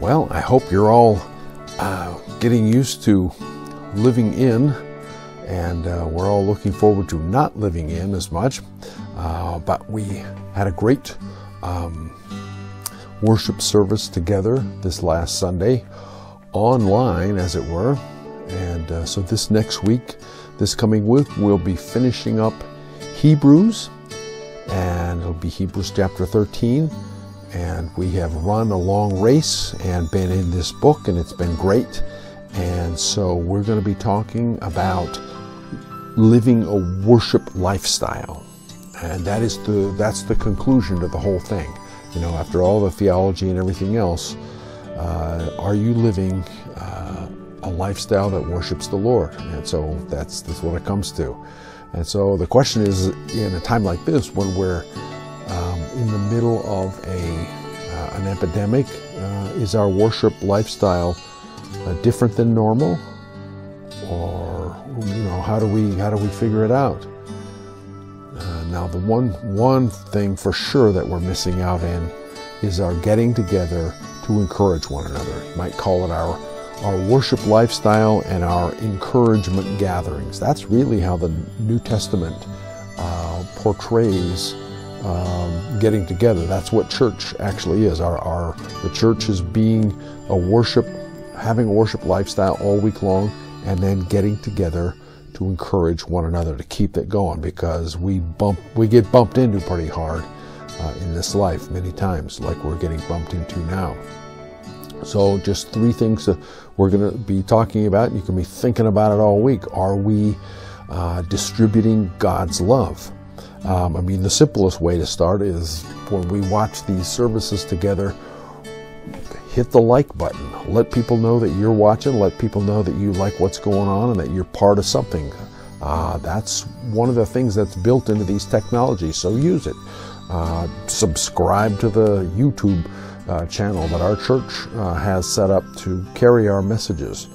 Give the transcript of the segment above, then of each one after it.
Well, I hope you're all getting used to living in, and we're all looking forward to not living in as much. But we had a great worship service together this last Sunday, online as it were. And so this next week, this coming week, we'll be finishing up Hebrews, and it'll be Hebrews chapter 13. And we have run a long race and been in this book, and it's been great. And so we're going to be talking about living a worship lifestyle. And that's the conclusion to the whole thing. You know, after all the theology and everything else, are you living a lifestyle that worships the Lord? And so that's what it comes to. And so the question is, in a time like this, when we're in the middle of an epidemic, is our worship lifestyle different than normal, or how do we figure it out? Now, the one thing for sure that we're missing out in is our getting together to encourage one another. You might call it our worship lifestyle and our encouragement gatherings. That's really how the New Testament portrays getting together. That's what church actually is. The church is having a worship lifestyle all week long, and then getting together to encourage one another to keep that going, because we get bumped into pretty hard in this life many times, like we're getting bumped into now. So just three things that we're going to be talking about. You can be thinking about it all week. Are we distributing God's love? The simplest way to start is when we watch these services together, hit the like button. Let people know that you're watching. Let people know that you like what's going on and that you're part of something. That's one of the things that's built into these technologies, so use it. Subscribe to the YouTube channel that our church has set up to carry our messages.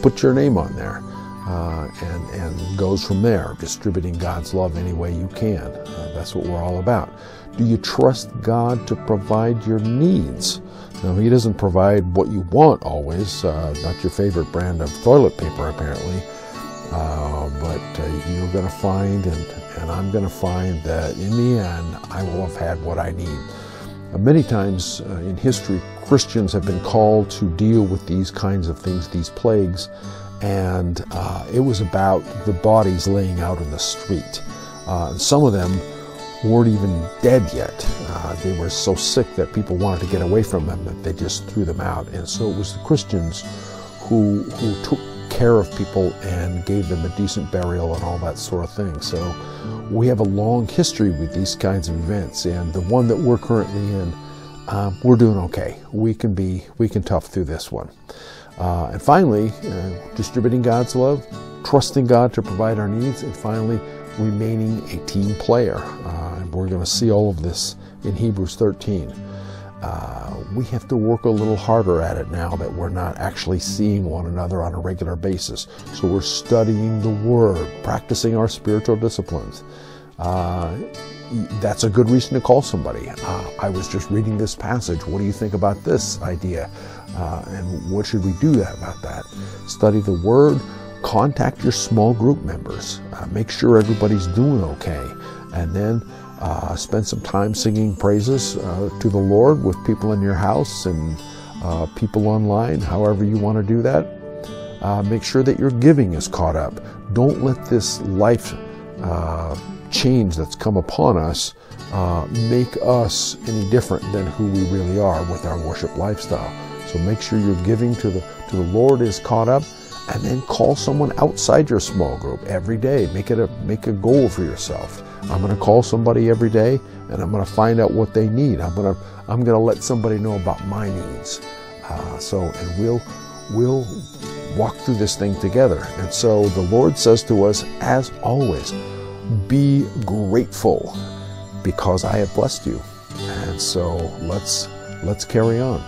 Put your name on there. And goes from there, distributing God's love any way you can. That's what we're all about. Do you trust God to provide your needs? Now, He doesn't provide what you want always, not your favorite brand of toilet paper apparently, but you're going to find, and I'm going to find, that in the end I will have had what I need. Many times in history, Christians have been called to deal with these kinds of things, these plagues, and it was about the bodies laying out in the street. Some of them weren't even dead yet. They were so sick that people wanted to get away from them that they just threw them out. And so it was the Christians who took care of people and gave them a decent burial and all that sort of thing. So we have a long history with these kinds of events, and the one that we're currently in, we're doing okay. We can tough through this one. And finally, distributing God's love, trusting God to provide our needs, and finally, remaining a team player. And we're going to see all of this in Hebrews 13. We have to work a little harder at it now that we're not actually seeing one another on a regular basis. So we're studying the Word, practicing our spiritual disciplines. That's a good reason to call somebody. I was just reading this passage. What do you think about this idea? And what should we do about that? Study the Word. Contact your small group members. Make sure everybody's doing okay. And then spend some time singing praises to the Lord with people in your house and people online, however you want to do that. Make sure that your giving is caught up. Don't let this life change that's come upon us make us any different than who we really are with our worship lifestyle. So make sure your giving to the Lord is caught up, and then call someone outside your small group every day. Make a goal for yourself. I'm going to call somebody every day, and I'm going to find out what they need. I'm going to let somebody know about my needs. And we'll walk through this thing together. And so the Lord says to us, as always, be grateful because I have blessed you. And so let's carry on.